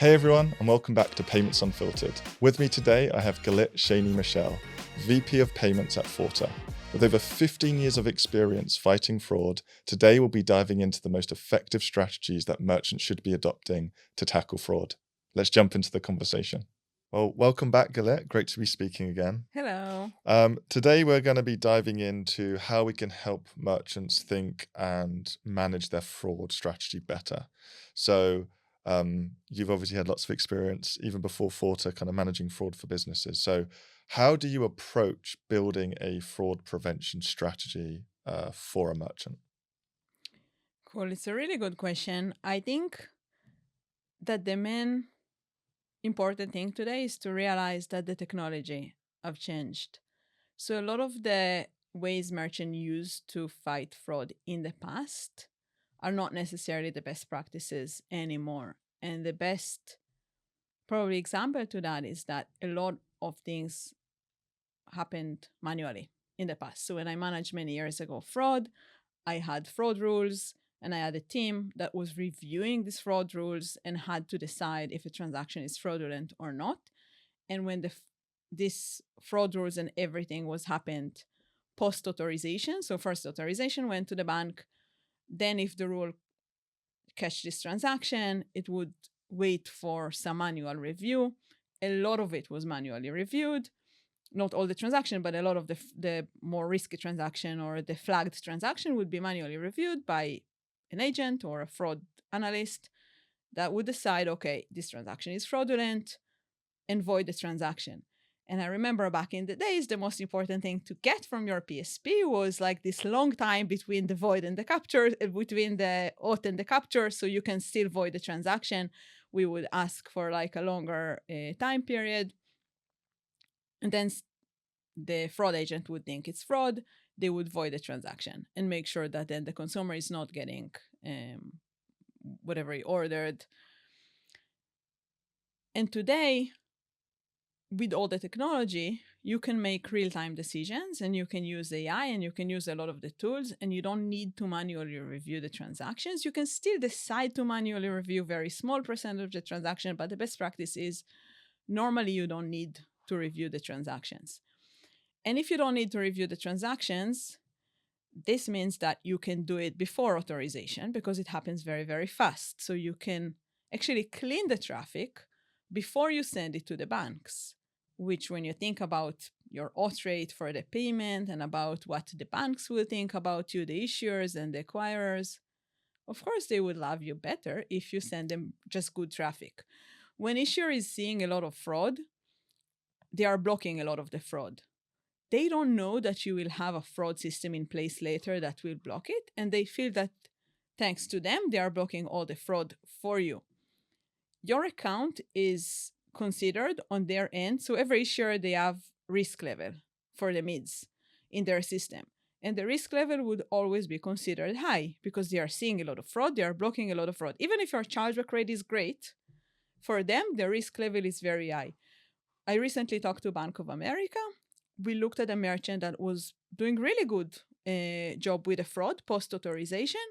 Hey everyone, and welcome back to Payments Unfiltered. With me today, I have Galit Shani-Michel, VP of Payments at Forter. With over 15 years of experience fighting fraud, today we'll be diving into the most effective strategies that merchants should be adopting to tackle fraud. Let's jump into the conversation. Well, welcome back, Galit. Great to be speaking again. Hello. Today we're going to be diving into how we can help merchants think and manage their fraud strategy better. So you've obviously had lots of experience, even before Forter, kind of managing fraud for businesses. So how do you approach building a fraud prevention strategy for a merchant? Cool. It's a really good question. I think that the main important thing today is to realize that the technology have changed. So a lot of the ways merchants used to fight fraud in the past are not necessarily the best practices anymore. And the best probably example to that is that a lot of things happened manually in the past. So when I managed many years ago fraud, I had fraud rules and I had a team that was reviewing these fraud rules and had to decide if a transaction is fraudulent or not. And when this fraud rules and everything was happened post authorization, so first authorization went to the bank, then if the rule catch this transaction, it would wait for some manual review. A lot of it was manually reviewed. Not all the transaction, but a lot of the more risky transaction or the flagged transaction would be manually reviewed by an agent or a fraud analyst that would decide, okay, this transaction is fraudulent and void the transaction. And I remember back in the days, the most important thing to get from your PSP was like this long time between the void and the capture, between the auth and the capture, so you can still void the transaction. We would ask for like a longer time period. And then the fraud agent would think it's fraud. They would void the transaction and make sure that then the consumer is not getting whatever he ordered. And today, with all the technology, you can make real-time decisions and you can use AI and you can use a lot of the tools and you don't need to manually review the transactions. You can still decide to manually review very small percent of the transaction, but the best practice is normally you don't need to review the transactions. And if you don't need to review the transactions, this means that you can do it before authorization because it happens very, very fast. So you can actually clean the traffic before you send it to the banks, which when you think about your auth rate for the payment and about what the banks will think about you, the issuers and the acquirers, of course, they would love you better if you send them just good traffic. When issuer is seeing a lot of fraud, they are blocking a lot of the fraud. They don't know that you will have a fraud system in place later that will block it. And they feel that thanks to them, they are blocking all the fraud for you. Your account is considered on their end. So every issuer, they have risk level for the mids in their system. And the risk level would always be considered high because they are seeing a lot of fraud. They are blocking a lot of fraud. Even if your chargeback rate is great, for them, the risk level is very high. I recently talked to Bank of America. We looked at a merchant that was doing really good job with a fraud post-authorization.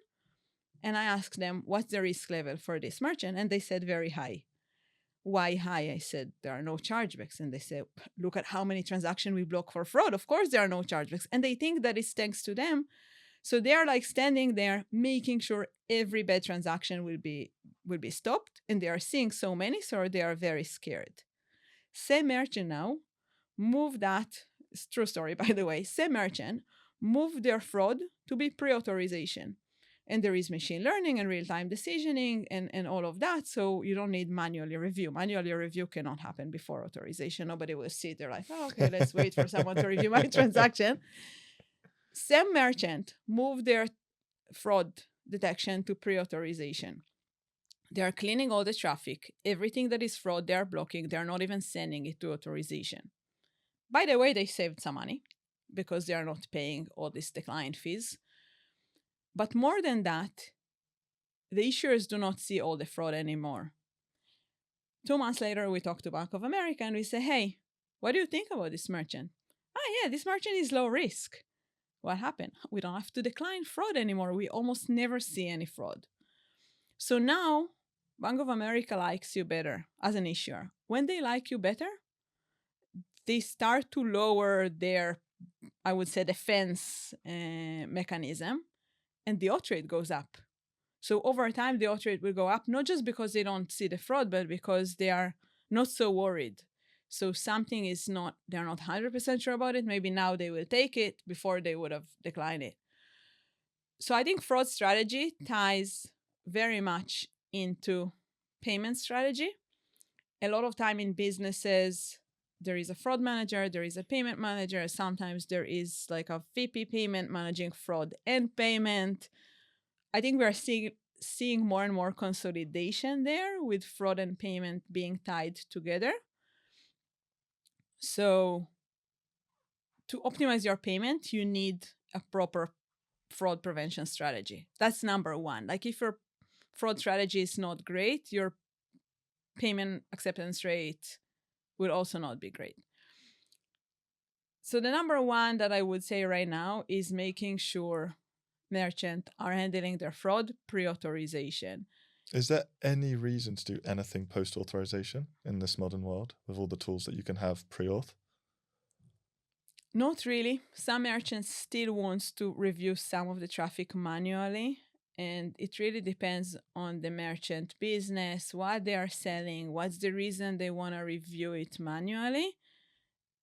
And I asked them, what's the risk level for this merchant? And they said very high. Why high? I said, there are no chargebacks. And they said, look at how many transactions we block for fraud. Of course, there are no chargebacks. And they think that it's thanks to them. So they're like standing there, making sure every bad transaction will be stopped. And they are seeing so many, so they are very scared. Same merchant now, move that, it's true story, by the way, same merchant, move their fraud to be pre-authorization. And there is machine learning and real-time decisioning and all of that. So you don't need manually review. Manually review cannot happen before authorization. Nobody will sit there like, oh, okay, let's wait for someone to review my transaction. Same merchant, move their fraud detection to pre-authorization. They are cleaning all the traffic. Everything that is fraud, they are blocking. They're not even sending it to authorization. By the way, they saved some money because they are not paying all these decline fees. But more than that, the issuers do not see all the fraud anymore. 2 months later, we talked to Bank of America and we say, hey, what do you think about this merchant? Yeah, this merchant is low risk. What happened? We don't have to decline fraud anymore. We almost never see any fraud. So now Bank of America likes you better as an issuer. When they like you better, they start to lower their, I would say, defense mechanism, and the auth rate goes up. So over time, the auth rate will go up, not just because they don't see the fraud, but because they are not so worried. So something is not, they're not 100% sure about it. Maybe now they will take it, before they would have declined it. So I think fraud strategy ties very much into payment strategy. A lot of time in businesses, there is a fraud manager, there is a payment manager. Sometimes there is like a VP payment managing fraud and payment. I think we're seeing more and more consolidation there, with fraud and payment being tied together. So to optimize your payment, you need a proper fraud prevention strategy. That's number one. Like if your fraud strategy is not great, your payment acceptance rate will also not be great. So the number one that I would say right now is making sure merchants are handling their fraud pre-authorization. Is there any reason to do anything post-authorization in this modern world with all the tools that you can have pre-auth? Not really. Some merchants still want to review some of the traffic manually, and it really depends on the merchant business, what they are selling, what's the reason they want to review it manually.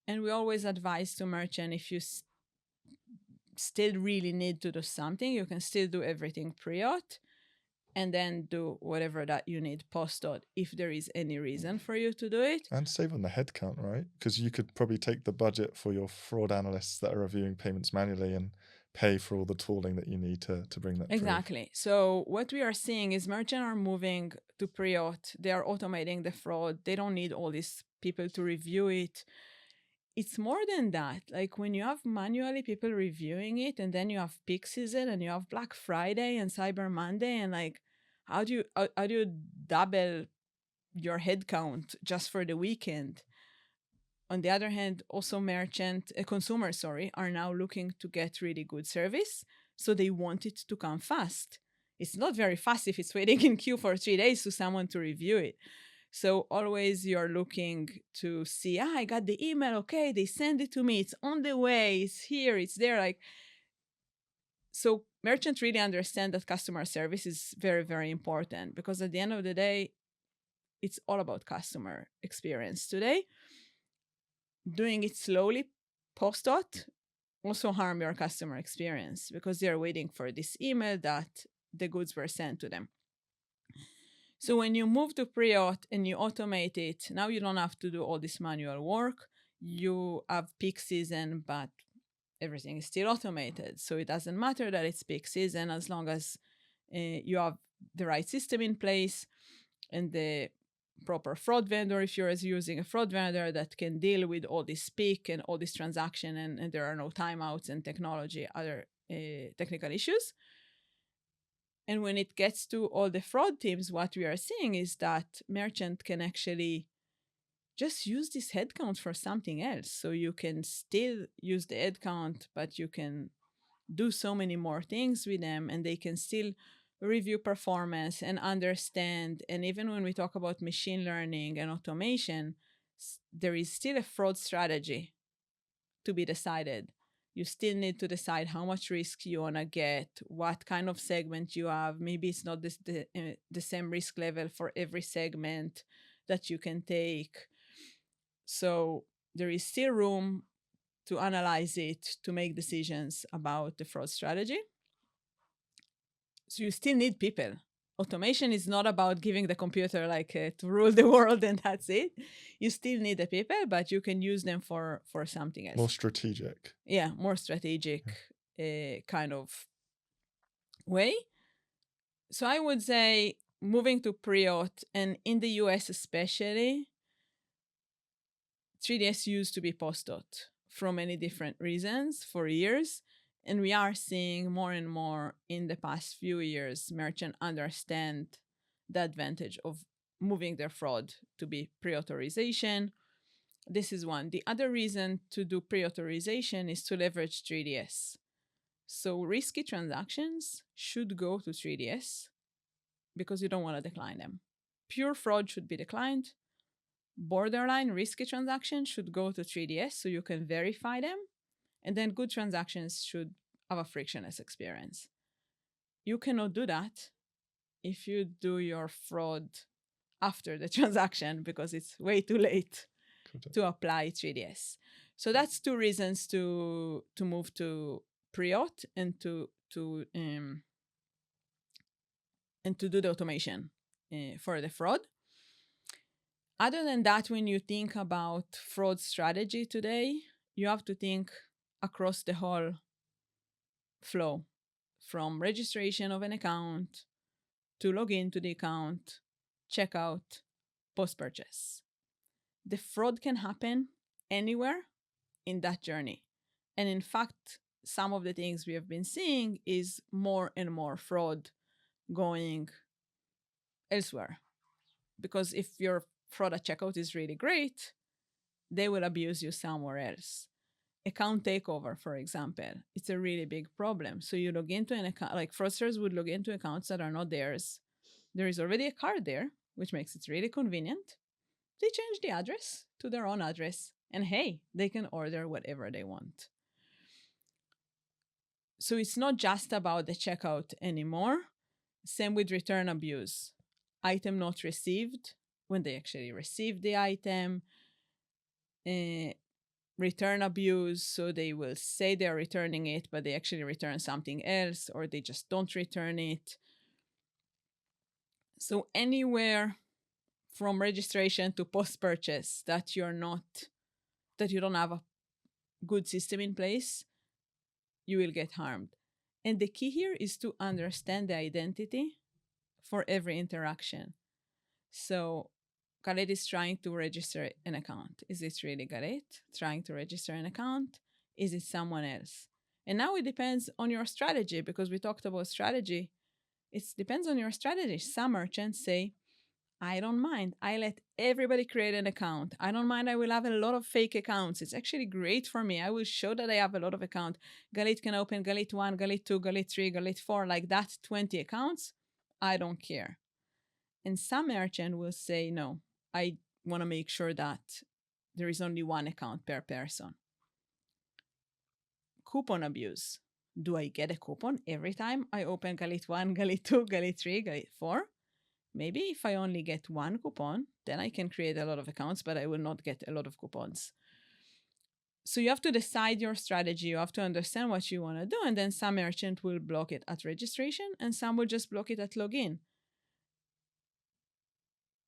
And we always advise to merchant, if you still really need to do something, you can still do everything pre-auth and then do whatever that you need post-auth if there is any reason for you to do it. And save on the headcount, right? Because you could probably take the budget for your fraud analysts that are reviewing payments manually and pay for all the tooling that you need to bring that Exactly. through. So what we are seeing is merchants are moving to pre-auth. They are automating the fraud. They don't need all these people to review it. It's more than that. Like when you have manually people reviewing it, and then you have peak season and you have Black Friday and Cyber Monday, and like how do you double your headcount just for the weekend? On the other hand, also consumers are now looking to get really good service, so they want it to come fast. It's not very fast if it's waiting in queue for 3 days to someone to review it. So always you're looking to see, I got the email, okay, they send it to me, it's on the way, it's here, it's there. Like, so merchants really understand that customer service is very, very important, because at the end of the day, it's all about customer experience today. Doing it slowly post-auth also harm your customer experience, because they're waiting for this email that the goods were sent to them. So when you move to pre-auth and you automate it, now you don't have to do all this manual work. You have peak season, but everything is still automated. So it doesn't matter that it's peak season, as long as you have the right system in place and the proper fraud vendor, if you're using a fraud vendor that can deal with all this peak and all this transaction, and there are no timeouts and other technical issues. And when it gets to all the fraud teams, what we are seeing is that merchant can actually just use this headcount for something else. So you can still use the headcount, but you can do so many more things with them, and they can still review performance and understand. And even when we talk about machine learning and automation, there is still a fraud strategy to be decided. You still need to decide how much risk you want to get, what kind of segment you have. Maybe it's not the same risk level for every segment that you can take. So there is still room to analyze it, to make decisions about the fraud strategy. So you still need people. Automation is not about giving the computer to rule the world and that's it. You still need the people, but you can use them for something else. More strategic. Yeah, more strategic kind of way. So I would say moving to pre-auth, and in the US especially, 3DS used to be post-auth for many different reasons for years. And we are seeing more and more in the past few years, merchants understand the advantage of moving their fraud to be pre-authorization. This is one. The other reason to do pre-authorization is to leverage 3DS. So risky transactions should go to 3DS because you don't want to decline them. pure fraud should be declined. Borderline risky transactions should go to 3DS so you can verify them. And then good transactions should have a frictionless experience. You cannot do that if you do your fraud after the transaction because it's way too late to apply 3DS. So that's two reasons to move to pre-auth and to do the automation for the fraud. Other than that, when you think about fraud strategy today, you have to think across the whole flow, from registration of an account to log into the account, checkout, post-purchase. The fraud can happen anywhere in that journey. And in fact, some of the things we have been seeing is more and more fraud going elsewhere. Because if your fraud at checkout is really great, they will abuse you somewhere else. Account takeover, for example, it's a really big problem. So you log into an account, like fraudsters would log into accounts that are not theirs. There is already a card there, which makes it really convenient. They change the address to their own address, and hey, they can order whatever they want. So it's not just about the checkout anymore. Same with return abuse. Item not received when they actually receive the item. Return abuse, so they will say they're returning it, but they actually return something else, or they just don't return it. So anywhere from registration to post-purchase that you don't have a good system in place, you will get harmed. And the key here is to understand the identity for every interaction. So Galit is trying to register an account. Is it really Galit trying to register an account? Is it someone else? And now it depends on your strategy, because we talked about strategy. It depends on your strategy. Some merchants say, I don't mind. I let everybody create an account. I don't mind. I will have a lot of fake accounts. It's actually great for me. I will show that I have a lot of accounts. Galit can open Galit 1, Galit 2, Galit 3, Galit 4, like that, 20 accounts. I don't care. And some merchant will say, no, I want to make sure that there is only one account per person. Coupon abuse. Do I get a coupon every time I open Galit 1, Galit 2, Galit 3, Galit 4? Maybe if I only get one coupon, then I can create a lot of accounts, but I will not get a lot of coupons. So you have to decide your strategy. You have to understand what you want to do. And then some merchant will block it at registration and some will just block it at login.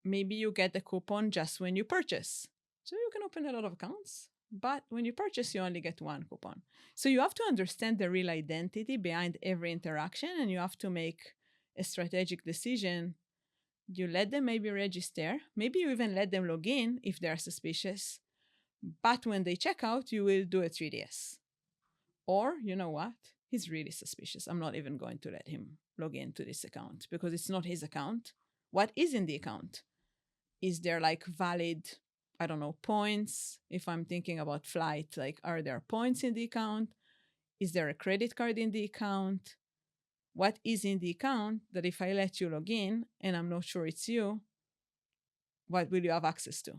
Maybe you get the coupon just when you purchase. So you can open a lot of accounts, but when you purchase, you only get one coupon. So you have to understand the real identity behind every interaction, and you have to make a strategic decision. You let them maybe register. Maybe you even let them log in if they're suspicious. But when they check out, you will do a 3DS. Or, you know what? He's really suspicious. I'm not even going to let him log into this account because it's not his account. What is in the account? Is there like valid, I don't know, points? If I'm thinking about flight, like are there points in the account? Is there a credit card in the account? What is in the account that if I let you log in and I'm not sure it's you, what will you have access to?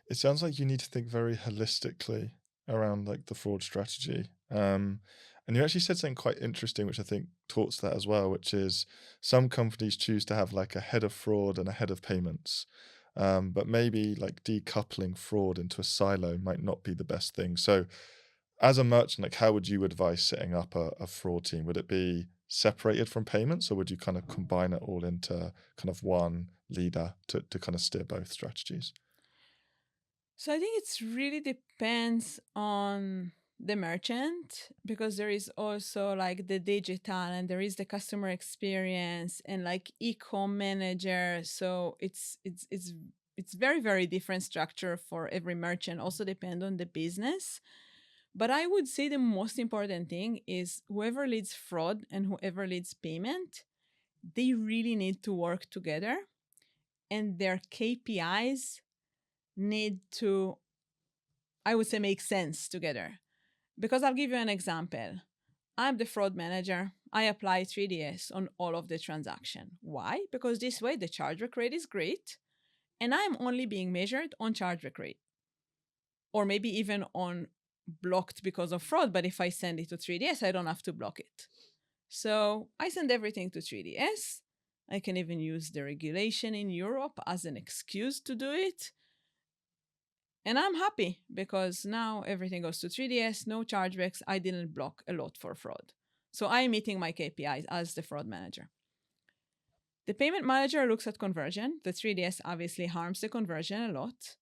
It sounds like you need to think very holistically around like the fraud strategy. And you actually said something quite interesting, which I think talks to that as well, which is some companies choose to have like a head of fraud and a head of payments. But maybe like decoupling fraud into a silo might not be the best thing. So as a merchant, like how would you advise setting up a fraud team? Would it be separated from payments, or would you kind of combine it all into kind of one leader to kind of steer both strategies? So I think it really depends on the merchant, because there is also like the digital and there is the customer experience and like e-com manager. So it's very, very different structure for every merchant. Also depend on the business. But I would say the most important thing is whoever leads fraud and whoever leads payment, they really need to work together, and their KPIs need to, I would say, make sense together. Because I'll give you an example. I'm the fraud manager. I apply 3DS on all of the transaction. Why? Because this way the chargeback rate is great, and I'm only being measured on chargeback rate, or maybe even on blocked because of fraud. But if I send it to 3DS, I don't have to block it. So I send everything to 3DS. I can even use the regulation in Europe as an excuse to do it. And I'm happy because now everything goes to 3DS, no chargebacks. I didn't block a lot for fraud. So I'm meeting my KPIs as the fraud manager. The payment manager looks at conversion. The 3DS obviously harms the conversion a lot.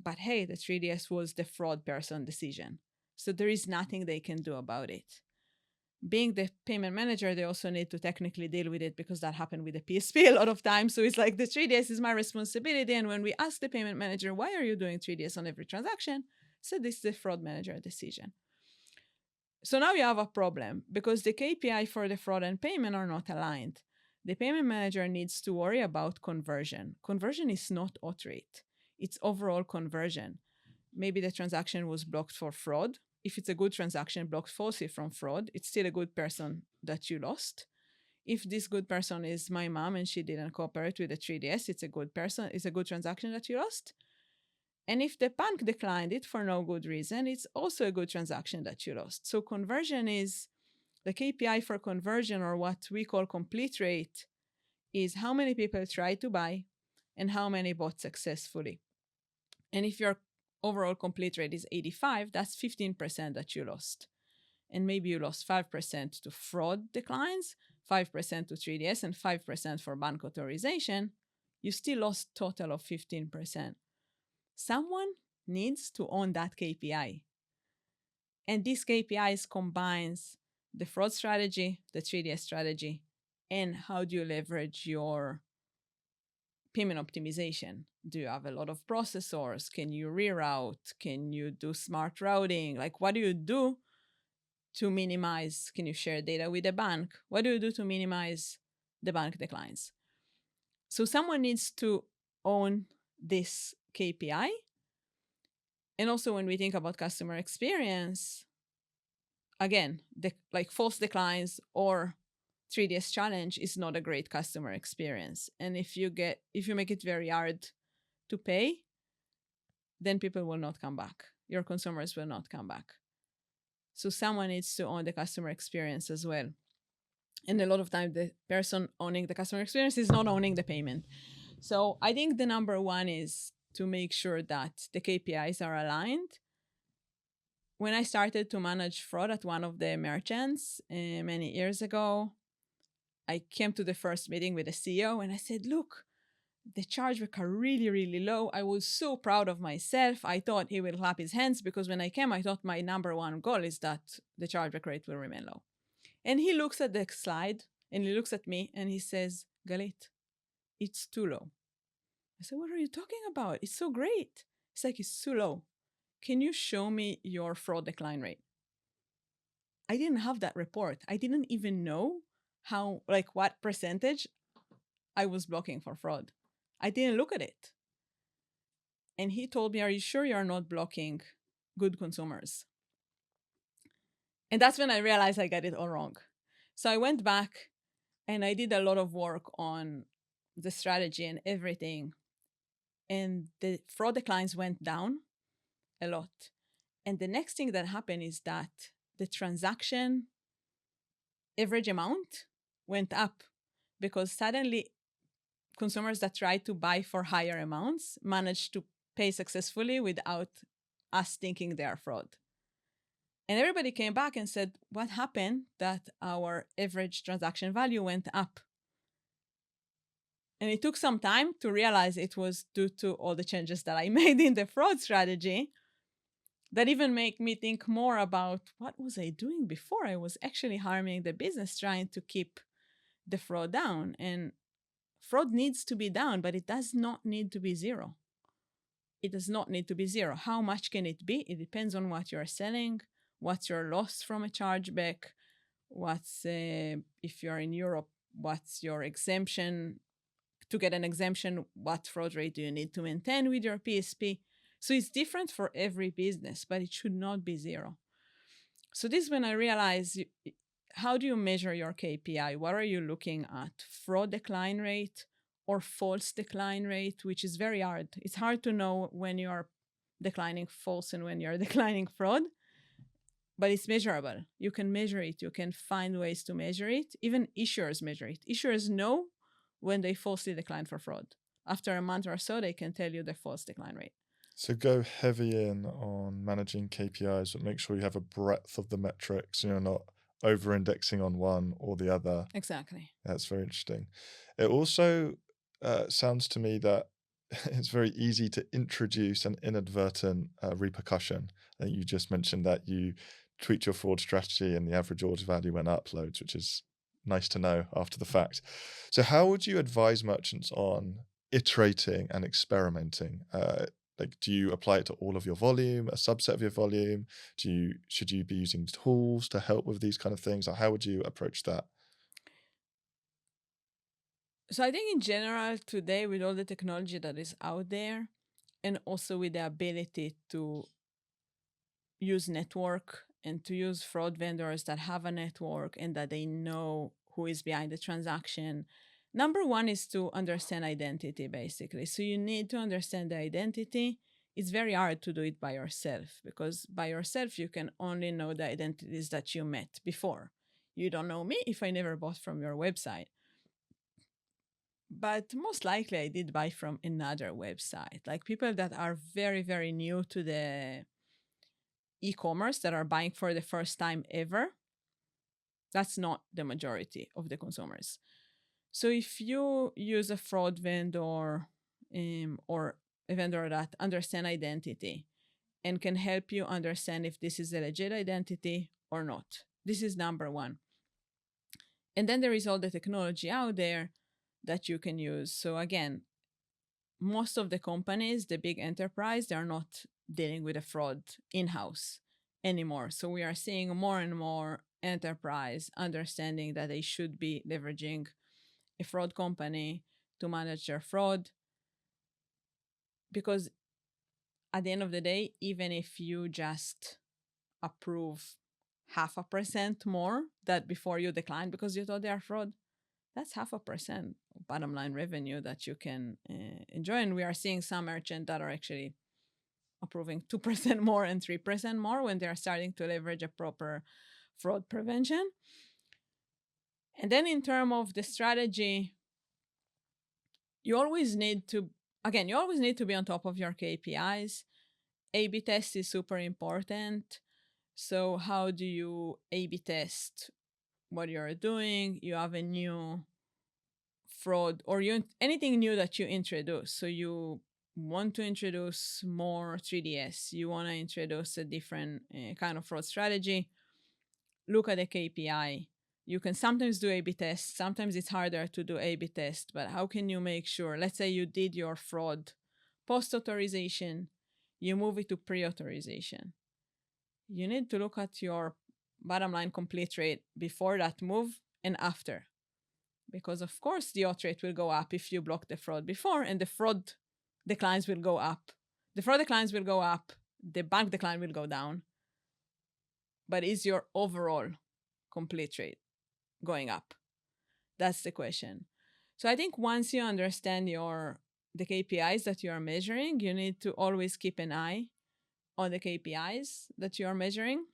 But hey, the 3DS was the fraud person decision. So there is nothing they can do about it. Being the payment manager, they also need to technically deal with it because that happened with the PSP a lot of times. So it's like the 3DS is my responsibility. And when we ask the payment manager, why are you doing 3DS on every transaction? So this is the fraud manager decision. So now you have a problem because the KPI for the fraud and payment are not aligned. The payment manager needs to worry about conversion. Conversion is not auth rate. It's overall conversion. Maybe the transaction was blocked for fraud. If it's a good transaction blocked falsely from fraud, it's still a good person that you lost. If this good person is my mom and she didn't cooperate with the 3DS, it's a good person, it's a good transaction that you lost. And if the bank declined it for no good reason, it's also a good transaction that you lost. So conversion is the KPI for conversion, or what we call complete rate, is how many people try to buy and how many bought successfully. And if your overall complete rate is 85, that's 15% that you lost. And maybe you lost 5% to fraud declines, 5% to 3DS, and 5% for bank authorization. You still lost total of 15%. Someone needs to own that KPI. And these KPIs combines the fraud strategy, the 3DS strategy, and how do you leverage your payment optimization. Do you have a lot of processors? Can you reroute? Can you do smart routing? Like, what do you do to minimize? Can you share data with the bank? What do you do to minimize the bank declines? So someone needs to own this KPI. And also when we think about customer experience, again, like false declines or 3DS challenge is not a great customer experience. And if you make it very hard to pay, then people will not come back. Your consumers will not come back. So someone needs to own the customer experience as well. And a lot of time, the person owning the customer experience is not owning the payment. So I think the number one is to make sure that the KPIs are aligned. When I started to manage fraud at one of the merchants many years ago, I came to the first meeting with the CEO and I said, look, the chargeback are really, really low. I was so proud of myself. I thought he will clap his hands because when I came, I thought my number one goal is that the chargeback rate will remain low. And he looks at the slide and he looks at me and he says, Galit, it's too low. I said, what are you talking about? It's so great. It's like, it's too low. Can you show me your fraud decline rate? I didn't have that report. I didn't even know what percentage I was blocking for fraud. I didn't look at it. And he told me, are you sure you're not blocking good consumers? And that's when I realized I got it all wrong. So I went back and I did a lot of work on the strategy and everything. And the fraud declines went down a lot. And the next thing that happened is that the transaction average amount went up because suddenly consumers that tried to buy for higher amounts managed to pay successfully without us thinking they are fraud. And everybody came back and said, what happened that our average transaction value went up? And it took some time to realize it was due to all the changes that I made in the fraud strategy that even make me think more about what was I doing before. I was actually harming the business trying to keep the fraud down. And fraud needs to be down, but it does not need to be zero. It does not need to be zero. How much can it be? It depends on what you're selling, what's your loss from a chargeback, if you're in Europe, what's your exemption. To get an exemption, what fraud rate do you need to maintain with your PSP? So it's different for every business, but it should not be zero. So this is when I realized how do you measure your KPI? What are you looking at? Fraud decline rate or false decline rate, which is very hard. It's hard to know when you are declining false and when you're declining fraud, but it's measurable. You can measure it. You can find ways to measure it. Even issuers measure it. Issuers know when they falsely decline for fraud. After a month or so, they can tell you the false decline rate. So go heavy in on managing KPIs, but make sure you have a breadth of the metrics and you're not over-indexing on one or the other. Exactly. That's very interesting. It also sounds to me that it's very easy to introduce an inadvertent repercussion. I think you just mentioned that you tweaked your fraud strategy and the average order value went up loads, which is nice to know after the fact. So how would you advise merchants on iterating and experimenting? Like, do you apply it to all of your volume, a subset of your volume? Should you be using tools to help with these kind of things? Or how would you approach that? So I think in general today, with all the technology that is out there, and also with the ability to use network and to use fraud vendors that have a network and that they know who is behind the transaction, number one is to understand identity, basically. So you need to understand the identity. It's very hard to do it by yourself, because by yourself, you can only know the identities that you met before. You don't know me if I never bought from your website. But most likely I did buy from another website. Like people that are very, very new to the e-commerce, that are buying for the first time ever, that's not the majority of the consumers. So if you use a fraud vendor or a vendor that understands identity and can help you understand if this is a legit identity or not, this is number one. And then there is all the technology out there that you can use. So again, most of the companies, the big enterprise, they're not dealing with a fraud in-house anymore. So we are seeing more and more enterprise understanding that they should be leveraging a fraud company to manage their fraud. Because at the end of the day, even if you just approve 0.5% more that before you decline because you thought they are fraud, that's 0.5% bottom line revenue that you can enjoy. And we are seeing some merchants that are actually approving 2% more and 3% more when they're starting to leverage a proper fraud prevention. And then in terms of the strategy, you always need to be on top of your KPIs. A/B test is super important. So how do you A/B test what you're doing? You have a new fraud or anything new that you introduce. So you want to introduce more 3DS, you want to introduce a different kind of fraud strategy, look at the KPI. You can sometimes do A/B tests. Sometimes it's harder to do A/B test, but how can you make sure, let's say you did your fraud post-authorization, you move it to pre-authorization. You need to look at your bottom line complete rate before that move and after. Because of course the auth rate will go up if you block the fraud before, and the fraud declines will go up. The fraud declines will go up, the bank decline will go down. But is your overall complete rate going up? That's the question. So I think once you understand the KPIs that you are measuring, you need to always keep an eye on the KPIs that you are measuring.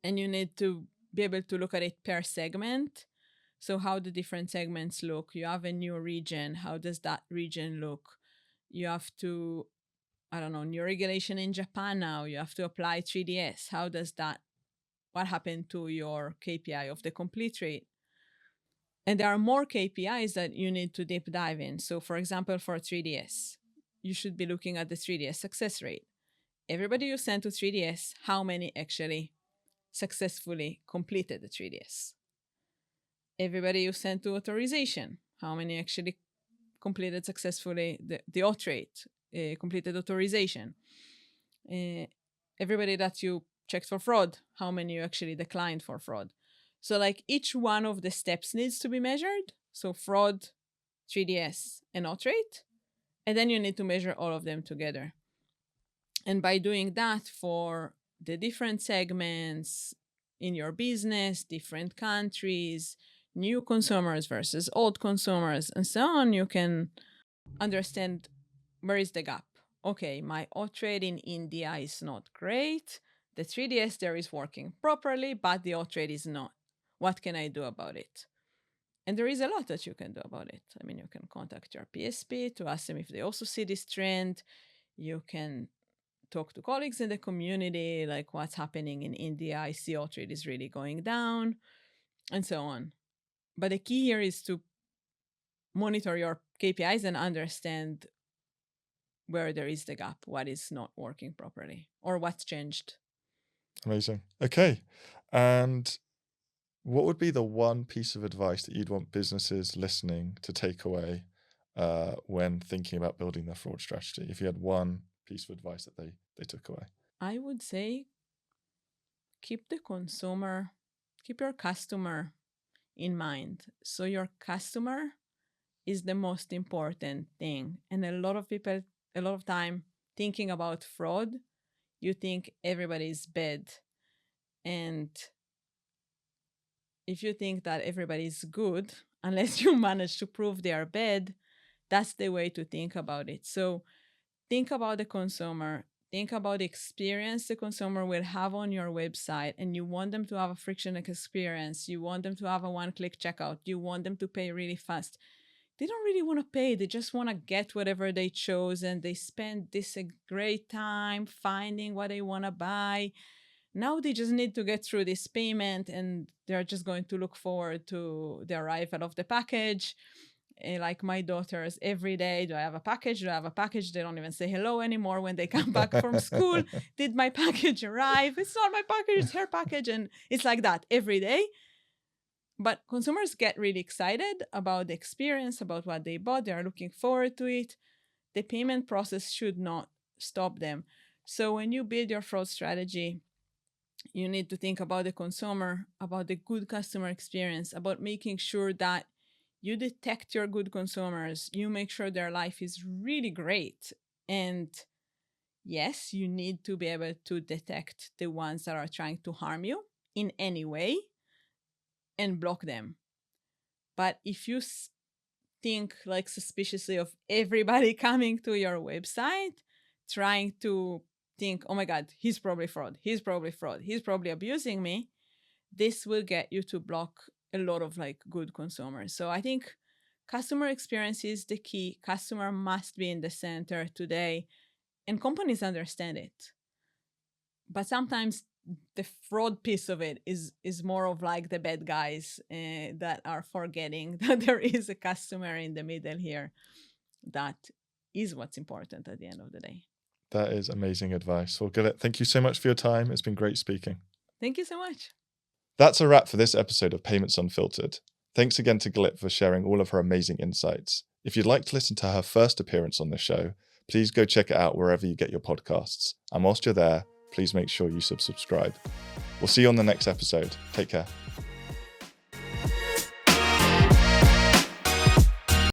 And you need to be able to look at it per segment. So how the different segments look. You have a new region. How does that region look? You have to, new regulation in Japan now. You have to apply 3DS. What happened to your KPI of the complete rate? And there are more KPIs that you need to deep dive in. So for example, for 3DS, you should be looking at the 3DS success rate. Everybody you send to 3DS, how many actually successfully completed the 3DS? Everybody you sent to authorization, how many actually completed successfully the auth rate, completed authorization? Everybody that you checked for fraud, how many you actually declined for fraud? So like each one of the steps needs to be measured. So fraud, 3DS, and auth rate. And then you need to measure all of them together. And by doing that for the different segments, in your business, different countries, new consumers versus old consumers, and so on, you can understand where is the gap. Okay, my auth rate in India is not great. The 3DS there is working properly, but the auth rate is not. What can I do about it? And there is a lot that you can do about it. I mean, you can contact your PSP to ask them if they also see this trend. You can talk to colleagues in the community, like what's happening in India. I see auth rate is really going down, and so on. But the key here is to monitor your KPIs and understand where there is the gap, what is not working properly, or what's changed. Amazing. Okay. And what would be the one piece of advice that you'd want businesses listening to take away when thinking about building their fraud strategy? If you had one piece of advice that they took away. I would say keep your customer in mind. So your customer is the most important thing. And a lot of time thinking about fraud, you think everybody's bad. And if you think that everybody's good, unless you manage to prove they are bad, that's the way to think about it. So think about the consumer. Think about the experience the consumer will have on your website, and you want them to have a frictionless experience. You want them to have a one-click checkout. You want them to pay really fast. They don't really want to pay. They just want to get whatever they chose, and they spend this a great time finding what they want to buy. Now they just need to get through this payment, and they're just going to look forward to the arrival of the package. Like my daughters, every day, do I have a package? Do I have a package? They don't even say hello anymore when they come back from school. Did my package arrive? It's not my package, it's her package. And it's like that every day. But consumers get really excited about the experience, about what they bought. They are looking forward to it. The payment process should not stop them. So when you build your fraud strategy, you need to think about the consumer, about the good customer experience, about making sure that you detect your good consumers, you make sure their life is really great. And yes, you need to be able to detect the ones that are trying to harm you in any way and block them. But if you think like suspiciously of everybody coming to your website, trying to think, oh my God, he's probably fraud, he's probably abusing me, this will get you to block a lot of like good consumers. So I think customer experience is the key. Customer must be in the center today, and companies understand it. But sometimes the fraud piece of it is more of like the bad guys that are forgetting that there is a customer in the middle here. That is what's important at the end of the day. That is amazing advice. Well, Galit, thank you so much for your time. It's been great speaking. Thank you so much. That's a wrap for this episode of Payments Unfiltered. Thanks again to Galit for sharing all of her amazing insights. If you'd like to listen to her first appearance on the show, please go check it out wherever you get your podcasts. And whilst you're there, please make sure you subscribe. We'll see you on the next episode. Take care.